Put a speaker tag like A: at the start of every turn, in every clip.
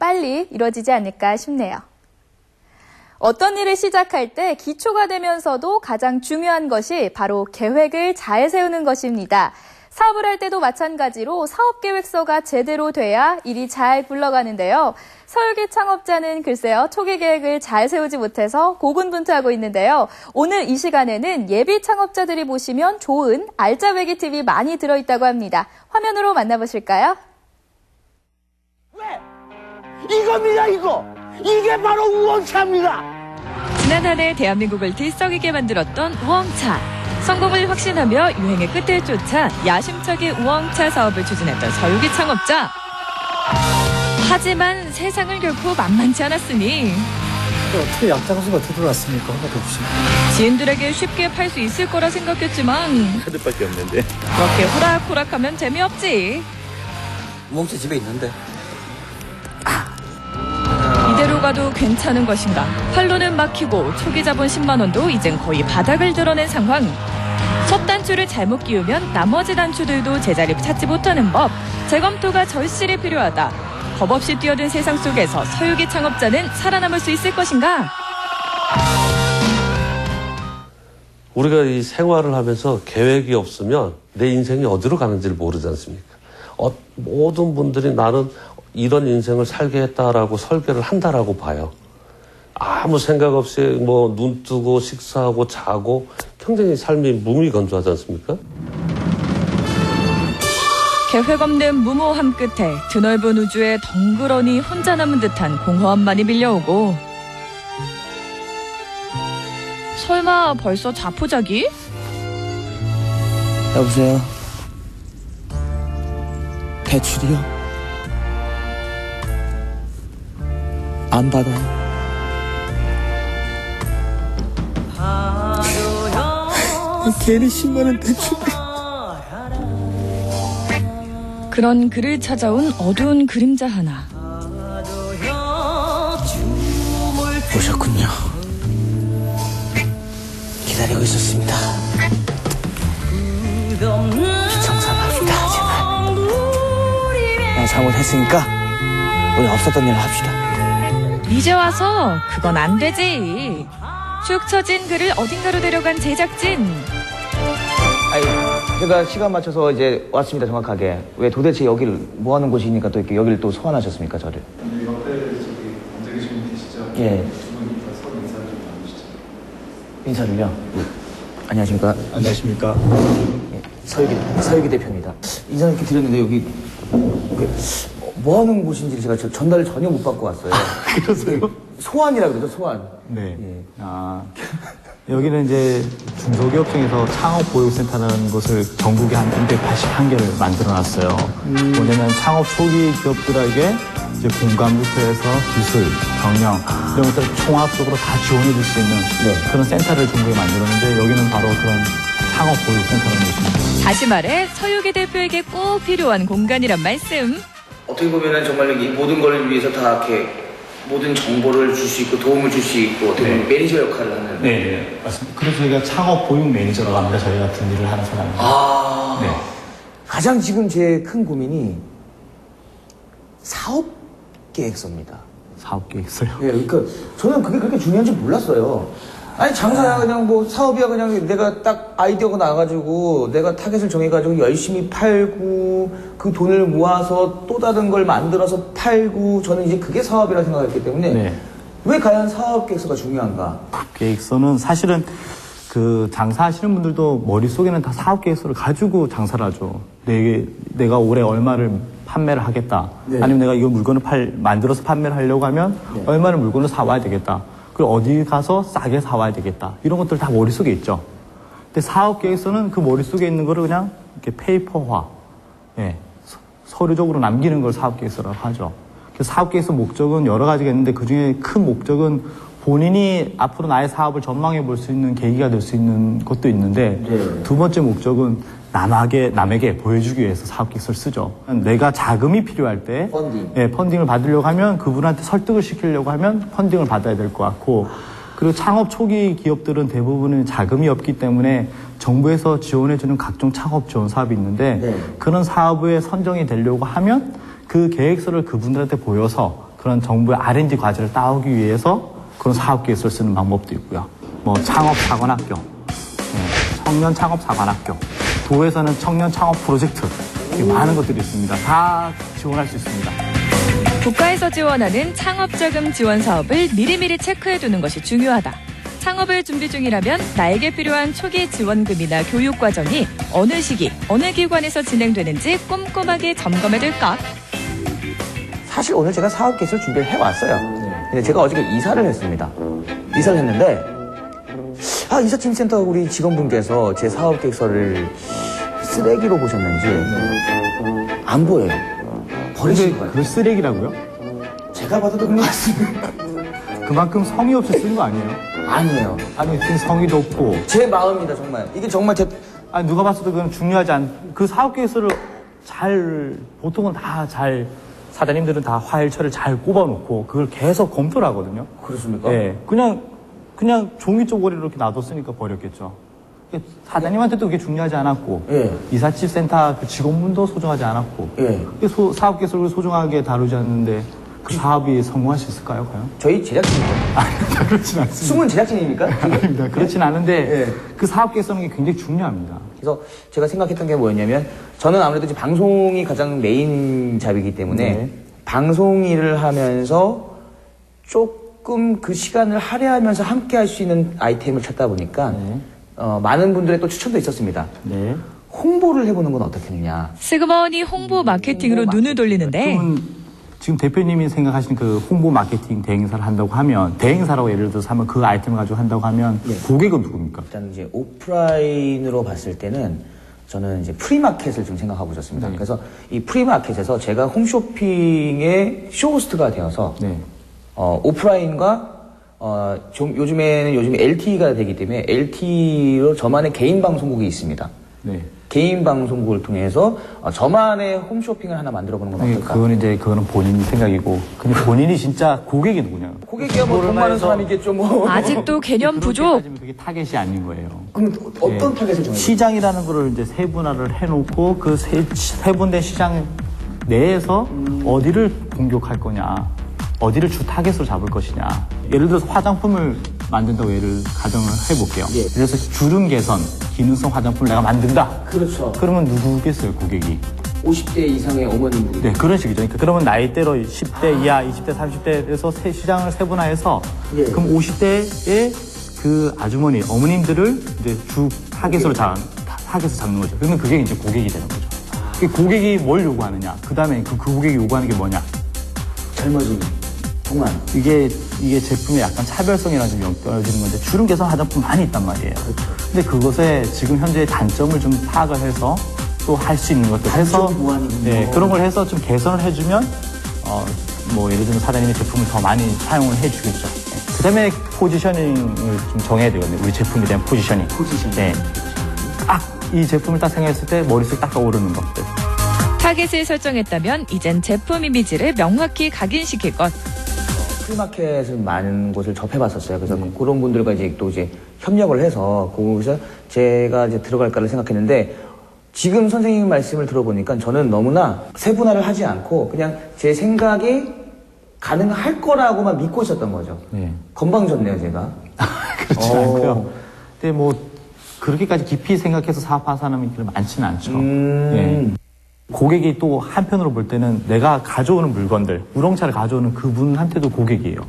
A: 빨리 이루어지지 않을까 싶네요. 어떤 일을 시작할 때 기초가 되면서도 가장 중요한 것이 바로 계획을 잘 세우는 것입니다. 사업을 할 때도 마찬가지로 사업계획서가 제대로 돼야 일이 잘 굴러가는데요. 서유기 창업자는 글쎄요, 초기 계획을 잘 세우지 못해서 고군분투하고 있는데요. 오늘 이 시간에는 예비 창업자들이 보시면 좋은 알짜배기 팁이 많이 들어있다고 합니다. 화면으로 만나보실까요?
B: 왜? 이겁니다, 이거! 이게 바로 우엉차입니다!
C: 지난 한 해 대한민국을 들썩이게 만들었던 우엉차. 성공을 확신하며 유행의 끝을 쫓아 야심차게 우엉차 사업을 추진했던 서유기 창업자. 하지만 세상을 결코 만만치 않았으니
D: 어떻게 약장수가 들어왔습니까? 하나도 없이.
C: 지인들에게 쉽게 팔 수 있을 거라 생각했지만
E: 카드밖에 없는데.
C: 그렇게 호락호락하면 재미없지.
D: 우엉차 집에 있는데.
C: 이대로 가도 괜찮은 것인가. 팔로는 막히고 초기 자본 10만 원도 이젠 거의 바닥을 드러낸 상황. 첫 단추를 잘못 끼우면 나머지 단추들도 제자리 찾지 못하는 법. 재검토가 절실히 필요하다. 겁없이 뛰어든 세상 속에서 서유기 창업자는 살아남을 수 있을 것인가?
F: 우리가 이 생활을 하면서 계획이 없으면 내 인생이 어디로 가는지를 모르지 않습니까? 모든 분들이 나는 이런 인생을 살게 했다라고 설계를 한다라고 봐요. 아무 생각 없이 뭐 눈 뜨고 식사하고 자고 굉장히 삶이 무미건조하지 않습니까?
C: 계획 없는 무모함 끝에 드넓은 우주에 덩그러니 혼자 남은 듯한 공허함만이 밀려오고, 설마 벌써 자포자기?
D: 여보세요? 대출이요? 안 받아요. 괜히 10만 원 대출.
C: 그런 그를 찾아온 어두운 그림자 하나.
D: 오셨군요. 기다리고 있었습니다. 청산합시다, 제발. 내가 잘못했으니까 우리 없었던 일을 합시다.
C: 이제 와서 그건 안 되지. 축 처진 그를 어딘가로 데려간 제작진.
G: 아니, 제가 시간 맞춰서 이제 왔습니다, 정확하게. 왜 도대체 여기를 뭐 하는 곳이니까 또 이렇게 여기를 또 소환하셨습니까, 저를?
H: 근데 옆에 저기 검색이신 계시죠?
G: 예.
H: 두 분이 서로 인사를 좀 나누시죠.
G: 인사를요? 안녕하십니까?
D: 안녕하십니까?
G: 예, 서유기 대표입니다. 인사 이렇게 드렸는데 여기 뭐 하는 곳인지 제가 전달을 전혀 못 받고 왔어요.
D: 그러세요?
G: 소환이라 그러죠, 소환.
I: 네.
G: 예.
I: 여기는 이제 중소기업청에서 창업보육센터라는 곳을 전국에 한 281개를 만들어놨어요. 뭐냐면 창업 초기 기업들에게 이제 공감부터 해서 기술, 경영 이런 것들을 총합적으로 다 지원해줄 수 있는 그런 센터를 전국에 만들었는데 여기는 바로 그런 창업보육센터라는 곳입니다.
C: 다시 말해 서유기 대표에게 꼭 필요한 공간이란 말씀.
G: 어떻게 보면은 정말 이 모든 걸 위해서 다 이렇게 모든 정보를 줄 수 있고 도움을 줄 수 있고 어떻게 보면 매니저 역할을 하는.
I: 네, 맞습니다. 그래서 저희가 창업보육 매니저라고 합니다. 저희 같은 일을 하는 사람입니다. 네.
G: 가장 지금 제 큰 고민이 사업 계획서입니다.
I: 사업계획서요?
G: 예, 그러니까 저는 그게 그렇게 중요한지 몰랐어요. 아니 장사야 그냥 뭐 사업이야 그냥 내가 딱 아이디어가 나가지고 내가 타겟을 정해가지고 열심히 팔고 그 돈을 모아서 또 다른 걸 만들어서 팔고 저는 이제 그게 사업이라 생각했기 때문에 왜 과연 사업 계획서가 중요한가?
I: 계획서는 사실은 그 장사하시는 분들도 머릿속에는 다 사업 계획서를 가지고 장사를 하죠. 내가 올해 얼마를 판매를 하겠다. 아니면 내가 이거 물건을 만들어서 판매를 하려고 하면 얼마나 물건을 사와야 되겠다. 그리고 어디 가서 싸게 사와야 되겠다. 이런 것들 다 머릿속에 있죠. 근데 사업 계획서는 그 머릿속에 있는 거를 그냥 이렇게 페이퍼화, 서류적으로 남기는 걸 사업 계획서라고 하죠. 그래서 사업 계획서 목적은 여러 가지가 있는데 그 중에 큰 목적은 본인이 앞으로 나의 사업을 전망해 볼 수 있는 계기가 될 수 있는 것도 있는데 두 번째 목적은 남에게 보여주기 위해서 사업 계획서를 쓰죠. 내가 자금이 필요할 때 펀딩을 받으려고 하면 그분한테 설득을 시키려고 하면 펀딩을 받아야 될 것 같고 그리고 창업 초기 기업들은 대부분은 자금이 없기 때문에 정부에서 지원해주는 각종 창업 지원 사업이 있는데 그런 사업에 선정이 되려고 하면 그 계획서를 그분들한테 보여서 그런 정부의 R&D 과제를 따오기 위해서 그런 사업 계획서를 쓰는 방법도 있고요. 뭐 창업 사관학교, 청년 창업 사관학교, 도에서는 청년 창업 프로젝트 이렇게 많은 것들이 있습니다. 다 지원할 수 있습니다.
C: 국가에서 지원하는 창업자금 지원 사업을 미리미리 체크해두는 것이 중요하다. 창업을 준비 중이라면 나에게 필요한 초기 지원금이나 교육 과정이 어느 시기, 어느 기관에서 진행되는지 꼼꼼하게 점검해둘 것.
G: 사실 오늘 제가 사업 계획서를 준비를 해왔어요. 근데 제가 어저께 이사를 했습니다. 이사를 했는데 이사짐센터 우리 직원분께서 제 사업 계획서를 쓰레기로 보셨는지 안 보여요. 버리신 거예요.
I: 그 쓰레기라고요?
G: 제가 봐도 그런 것 같습니다.
I: 그만큼 성의 없이 쓰는 거 아니에요?
G: 아니에요.
I: 아니, 그 성의도 없고.
G: 제 마음입니다, 정말. 이게 정말
I: 아니, 누가 봤어도 그건 중요하지 그 사업 계획서를 보통은 다 사장님들은 다 화일 처리를 잘 꼽아놓고 그걸 계속 검토를 하거든요.
G: 그렇습니까?
I: 예. 그냥 종이 쪼가리로 이렇게 놔뒀으니까 버렸겠죠. 사장님한테도 그게 중요하지 않았고,
G: 예.
I: 이삿짐 센터 그 직원분도 소중하지 않았고,
G: 예.
I: 사업 계획서를 소중하게 다루지 않는데 그 사업이 성공할 수 있을까요, 과연?
G: 저희 제작진이죠.
I: 그렇진 않습니다.
G: 숨은 제작진입니까?
I: 아닙니다. 그렇진 않은데
G: 예.
I: 그 사업 계획서는 굉장히 중요합니다.
G: 그래서 제가 생각했던 게 뭐였냐면 저는 아무래도 이제 방송이 가장 메인 잡이기 때문에
I: 네.
G: 방송 일을 하면서 조금 그 시간을 할애하면서 함께 할 수 있는 아이템을 찾다 보니까
I: 네.
G: 많은 분들의 또 추천도 있었습니다.
I: 네.
G: 홍보를 해보는 건 어떻겠느냐.
C: 스그머니 홍보 마케팅으로 눈을 돌리는데
I: 그러면 지금 대표님이 생각하시는 그 홍보 마케팅 대행사를 한다고 하면 대행사라고 예를 들어서 하면 그 아이템을 가지고 한다고 하면 고객은 누굽니까?
G: 일단 이제 오프라인으로 봤을 때는 저는 이제 프리마켓을 좀 생각하고 있었습니다.
I: 네.
G: 그래서 이 프리마켓에서 제가 홈쇼핑의 쇼호스트가 되어서
I: 네.
G: 오프라인과 요즘에 LTE가 되기 때문에 LTE로 저만의 개인 방송국이 있습니다.
I: 네.
G: 개인 방송국을 통해서 저만의 홈쇼핑을 하나 만들어보는 건 어떨까?
I: 그거는 본인 생각이고 근데 본인이 진짜 고객이 누구냐?
G: 고객이야 뭐 돈 많은 사람이겠죠 뭐.
C: 아직도 개념 부족.
I: 그렇게까지는 그게 타겟이 아닌 거예요.
G: 그럼 어떤 타겟을 정해요?
I: 시장이라는 거를 이제 세분화를 해놓고 그 세분된 시장 내에서 어디를 공격할 거냐, 어디를 주 타겟으로 잡을 것이냐. 예를 들어서 화장품을 만든다고 가정을 해볼게요.
G: 예.
I: 그래서 주름 개선, 기능성 화장품을 내가 만든다.
G: 그렇죠.
I: 그러면 누구겠어요, 고객이?
G: 50대 이상의 어머님들.
I: 네, 그런 식이죠. 그러니까 그러면 나이대로 10대 이하, 20대, 30대에서 시장을 세분화해서
G: 예.
I: 그럼 50대의 그 아주머니, 어머님들을 이제 주 타겟으로 타겟을 잡는 거죠. 그러면 그게 이제 고객이 되는 거죠. 그 고객이 뭘 요구하느냐? 그 다음에 그 고객이 요구하는 게 뭐냐?
G: 젊어지는 동안.
I: 이게 제품의 약간 차별성이랑 좀 엮여지는 건데 주름 개선 화장품 많이 있단 말이에요.
G: 그렇죠.
I: 근데 그것에 지금 현재의 단점을 좀 파악을 해서 또 할 수 있는 것들 해서 네, 그런 걸 해서 좀 개선을 해주면 뭐 예를 들면 사장님의 제품을 더 많이 사용을 해주겠죠. 그다음에 포지셔닝을 좀 정해야 되거든요. 우리 제품에 대한 포지셔닝. 네. 딱 이 제품을 딱 생각했을 때 머릿속에 딱 떠오르는 것들.
C: 타겟을 설정했다면 이젠 제품 이미지를 명확히 각인시킬 것.
G: 프리마켓을 많은 곳을 접해봤었어요. 그래서 그런 분들과 이제 협력을 해서 거기서 제가 이제 들어갈까를 생각했는데 지금 선생님 말씀을 들어보니까 저는 너무나 세분화를 하지 않고 그냥 제 생각이 가능할 거라고만 믿고 있었던 거죠.
I: 네.
G: 건방졌네요, 제가.
I: 그렇지 않고요. 근데 뭐 그렇게까지 깊이 생각해서 사업하는 사람이 많지는 않죠. 네. 고객이 또 한편으로 볼 때는 내가 가져오는 물건들, 우렁차를 가져오는 그분한테도 고객이에요.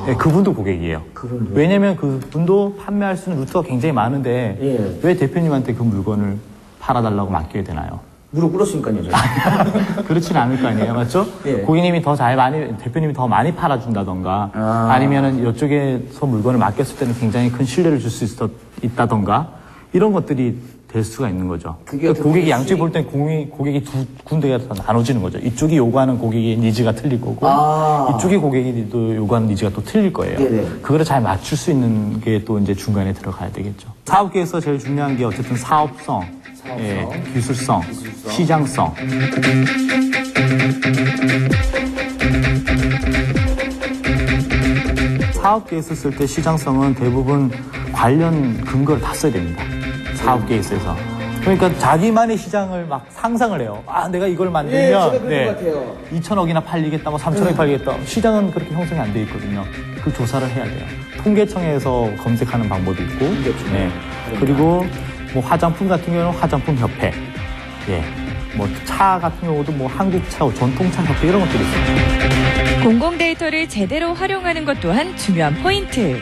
I: 네, 그분도 고객이에요.
G: 그런데요?
I: 왜냐면 그분도 판매할 수 있는 루트가 굉장히 많은데
G: 예.
I: 왜 대표님한테 그 물건을 팔아달라고 맡겨야 되나요?
G: 무릎 꿇었으니까요, 제가.
I: 그렇지는 않을 거 아니에요, 맞죠?
G: 예.
I: 고객님이 대표님이 더 많이 팔아준다던가, 아니면은 이쪽에서 물건을 맡겼을 때는 굉장히 큰 신뢰를 줄 수 있다던가, 이런 것들이 될 수가 있는 거죠. 그러니까 고객이 양쪽에 볼 땐 고객이 두 군데가 다 나눠지는 거죠. 이쪽이 요구하는 고객의 니즈가 틀릴 거고, 이쪽이 고객이 또 요구하는 니즈가 또 틀릴 거예요.
G: 네네.
I: 그거를 잘 맞출 수 있는 게 또 이제 중간에 들어가야 되겠죠. 사업 계획에서 제일 중요한 게 어쨌든 사업성, 예, 기술성, 시장성. 사업 계획서 쓸 때 시장성은 대부분 관련 근거를 다 써야 됩니다. 사업 계획서에서. 그러니까 자기만의 시장을 막 상상을 해요. 아, 내가 이걸
G: 예,
I: 만들면
G: 제가 그런 것 같아요.
I: 2천억이나 팔리겠다, 뭐 3천억이 팔리겠다. 시장은 그렇게 형성이 안 돼 있거든요. 그 조사를 해야 돼요. 통계청에서 검색하는 방법이 있고, 네. 그리고 뭐 화장품 같은 경우는 화장품 협회, 예. 뭐 차 같은 경우도 뭐 한국차, 전통차 협회 이런 것들이 있어요.
C: 공공 데이터를 제대로 활용하는 것 또한 중요한 포인트.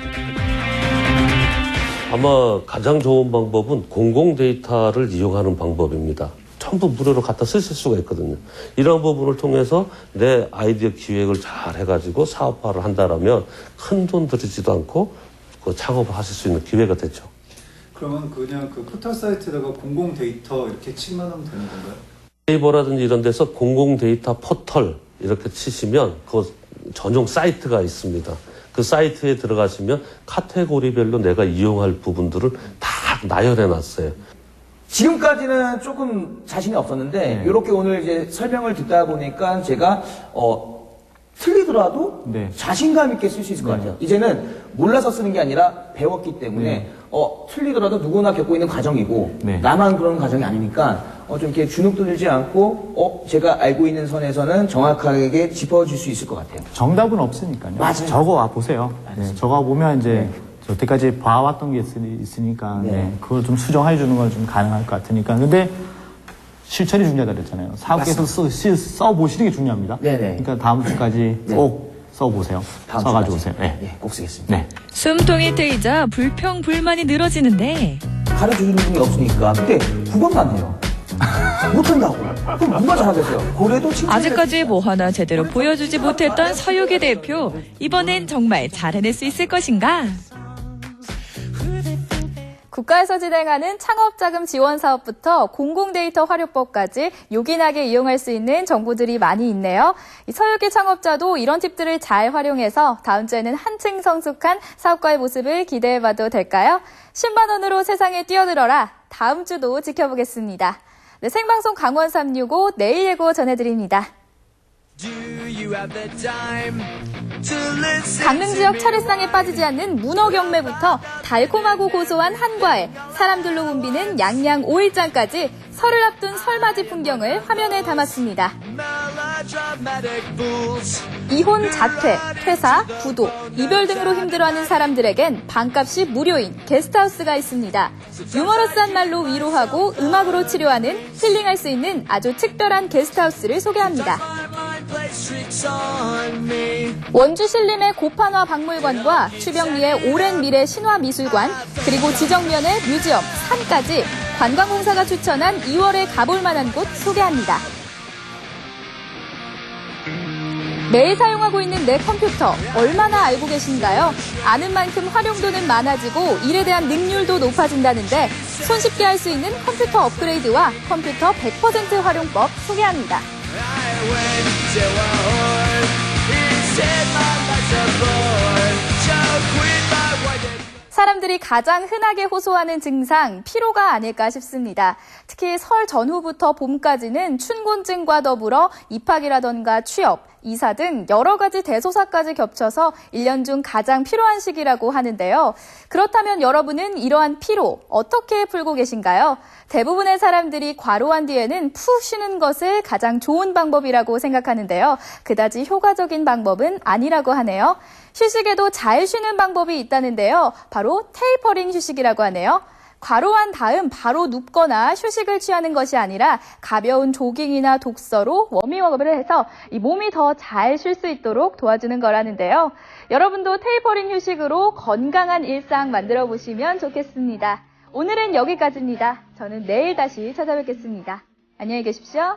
F: 아마 가장 좋은 방법은 공공 데이터를 이용하는 방법입니다. 전부 무료로 갖다 쓰실 수가 있거든요. 이런 부분을 통해서 내 아이디어 기획을 잘 해가지고 사업화를 한다라면 큰 돈 들이지도 않고 그 창업을 하실 수 있는 기회가 되죠.
H: 그러면 그냥 그 포털 사이트에다가 공공 데이터 이렇게 치면 하면 되는 건가요?
F: 네이버라든지 이런 데서 공공 데이터 포털 이렇게 치시면 그 전용 사이트가 있습니다. 그 사이트에 들어가시면 카테고리별로 내가 이용할 부분들을 다 나열해 놨어요.
G: 지금까지는 조금 자신이 없었는데 이렇게 오늘 이제 설명을 듣다 보니까 제가 틀리더라도
I: 네.
G: 자신감 있게 쓸 수 있을 것 같아요. 이제는 몰라서 쓰는 게 아니라 배웠기 때문에 틀리더라도 누구나 겪고 있는 과정이고
I: 네.
G: 나만 그런 과정이 아니니까 좀 이렇게 주눅 들지 않고 제가 알고 있는 선에서는 정확하게 짚어줄 수 있을 것 같아요.
I: 정답은 없으니까요.
G: 맞아요.
I: 적어와 보세요. 네, 적어 보면 이제 여태까지 봐왔던 게 있으니까
G: 네.
I: 네, 그걸 좀 수정해 주는 건 좀 가능할 것 같으니까. 근데 실천이 중요하다 그랬잖아요. 사업계에서 써보시는 게 중요합니다.
G: 네네.
I: 그러니까 다음 주까지 꼭 써보세요.
G: 다음
I: 써가지고
G: 주까지.
I: 오세요. 네.
G: 네, 꼭 쓰겠습니다.
I: 네.
C: 숨통이 트이자 불평불만이 늘어지는데
G: 가르쳐주는 분이 없으니까. 근데 구경도 안 해요. 못한다고. 그럼 누가 잘하겠어요? 고래도 칭찬.
C: 아직까지 뭐 하나 제대로 보여주지 못했던 서유기 대표. 이번엔 정말 잘해낼 수 있을 것인가?
A: 국가에서 진행하는 창업자금 지원 사업부터 공공데이터 활용법까지 요긴하게 이용할 수 있는 정보들이 많이 있네요. 이 서유기 창업자도 이런 팁들을 잘 활용해서 다음 주에는 한층 성숙한 사업가의 모습을 기대해봐도 될까요? 10만 원으로 세상에 뛰어들어라. 다음 주도 지켜보겠습니다. 네, 생방송 강원 365 내일 예고 전해드립니다. 강릉 지역 차례상에 빠지지 않는 문어 경매부터 달콤하고 고소한 한과에 사람들로 붐비는 양양 5일장까지 설을 앞둔 설맞이 풍경을 화면에 담았습니다. 이혼, 자퇴, 퇴사, 부도, 이별 등으로 힘들어하는 사람들에겐 방값이 무료인 게스트하우스가 있습니다. 유머러스한 말로 위로하고 음악으로 치료하는 힐링할 수 있는 아주 특별한 게스트하우스를 소개합니다. 원주 신림의 고판화 박물관과 추병리의 오랜 미래 신화미술관, 그리고 지정면의 뮤지엄, 산까지 관광공사가 추천한 2월에 가볼 만한 곳 소개합니다. 매일 사용하고 있는 내 컴퓨터 얼마나 알고 계신가요? 아는 만큼 활용도는 많아지고 일에 대한 능률도 높아진다는데 손쉽게 할 수 있는 컴퓨터 업그레이드와 컴퓨터 100% 활용법 소개합니다. 사람들이 가장 흔하게 호소하는 증상, 피로가 아닐까 싶습니다. 특히 설 전후부터 봄까지는 춘곤증과 더불어 입학이라던가 취업, 이사 등 여러 가지 대소사까지 겹쳐서 1년 중 가장 피로한 시기라고 하는데요. 그렇다면 여러분은 이러한 피로 어떻게 풀고 계신가요? 대부분의 사람들이 과로한 뒤에는 푹 쉬는 것을 가장 좋은 방법이라고 생각하는데요. 그다지 효과적인 방법은 아니라고 하네요. 휴식에도 잘 쉬는 방법이 있다는데요. 바로 테이퍼링 휴식이라고 하네요. 과로한 다음 바로 눕거나 휴식을 취하는 것이 아니라 가벼운 조깅이나 독서로 워밍업을 해서 이 몸이 더 잘 쉴 수 있도록 도와주는 거라는데요. 여러분도 테이퍼링 휴식으로 건강한 일상 만들어 보시면 좋겠습니다. 오늘은 여기까지입니다. 저는 내일 다시 찾아뵙겠습니다. 안녕히 계십시오.